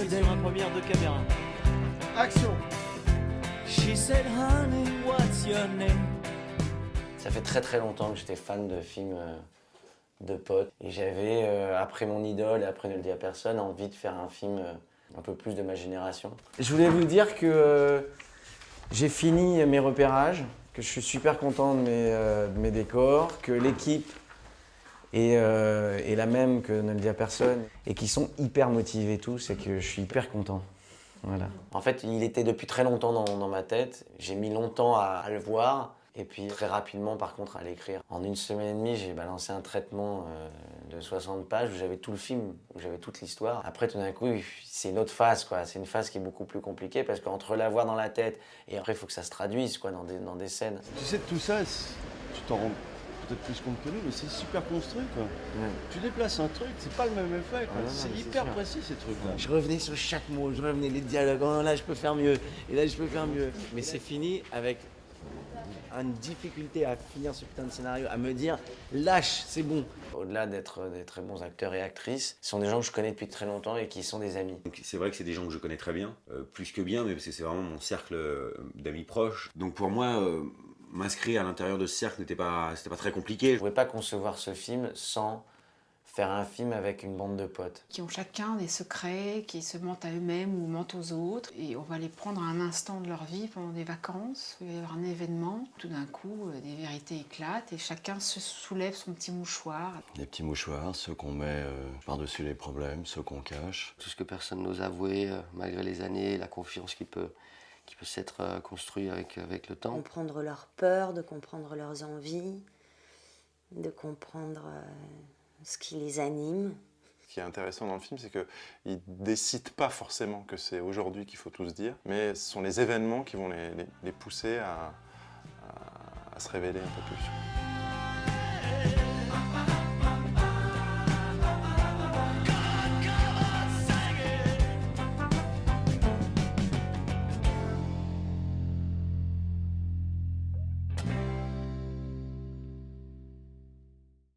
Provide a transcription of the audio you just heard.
sur un première de caméra. Action. She said, honey, what's your name? Ça fait très longtemps que j'étais fan de films de potes. Et j'avais, après Mon idole et après Ne le dis à personne, envie de faire un film un peu plus de ma génération. Je voulais vous dire que j'ai fini mes repérages, que je suis super content de mes décors, que l'équipe est la même que Ne le dis à personne et qu'ils sont hyper motivés tous et que je suis hyper content. Voilà. En fait, il était depuis très longtemps dans ma tête. J'ai mis longtemps à le voir. Et puis très rapidement, par contre, à l'écrire. En 1 semaine et demie, j'ai balancé un traitement de 60 pages où j'avais tout le film, où j'avais toute l'histoire. Après, tout d'un coup, c'est une autre phase, quoi. C'est une phase qui est beaucoup plus compliquée parce qu'entre l'avoir dans la tête et après, il faut que ça se traduise, quoi, dans des scènes. Tu sais, tout ça, tu t'en rends peut-être plus compte que nous, mais c'est super construit, quoi. Ouais. Tu déplaces un truc, c'est pas le même effet, quoi. Ah non, C'est mais c'est hyper sûr. précis, ces trucs-là. Je revenais sur chaque mot, je revenais les dialogues. Oh, là, je peux faire mieux. Et là, je peux faire mieux. Mais c'est fini avec une difficulté à finir ce putain de scénario, à me dire lâche, c'est bon. Au-delà d'être des très bons acteurs et actrices, ce sont des gens que je connais depuis très longtemps et qui sont des amis. Donc c'est vrai que c'est des gens que je connais très bien, plus que bien, mais parce que c'est vraiment mon cercle d'amis proches. Donc pour moi, m'inscrire à l'intérieur de ce cercle c'était pas très compliqué. Je ne pouvais pas concevoir ce film sans faire un film avec une bande de potes. Qui ont chacun des secrets, qui se mentent à eux-mêmes ou mentent aux autres. Et on va les prendre à un instant de leur vie pendant des vacances, il va y avoir un événement. Tout d'un coup, des vérités éclatent et chacun se soulève son petit mouchoir. Les petits mouchoirs, ceux qu'on met par-dessus les problèmes, ceux qu'on cache. Tout ce que personne n'ose avouer, malgré les années, la confiance qui peut s'être construite avec le temps. Comprendre leurs peurs, de comprendre leurs envies, de comprendre ce qui les anime. Ce qui est intéressant dans le film, c'est qu'il ne décide pas forcément que c'est aujourd'hui qu'il faut tout se dire, mais ce sont les événements qui vont les pousser à se révéler un peu plus.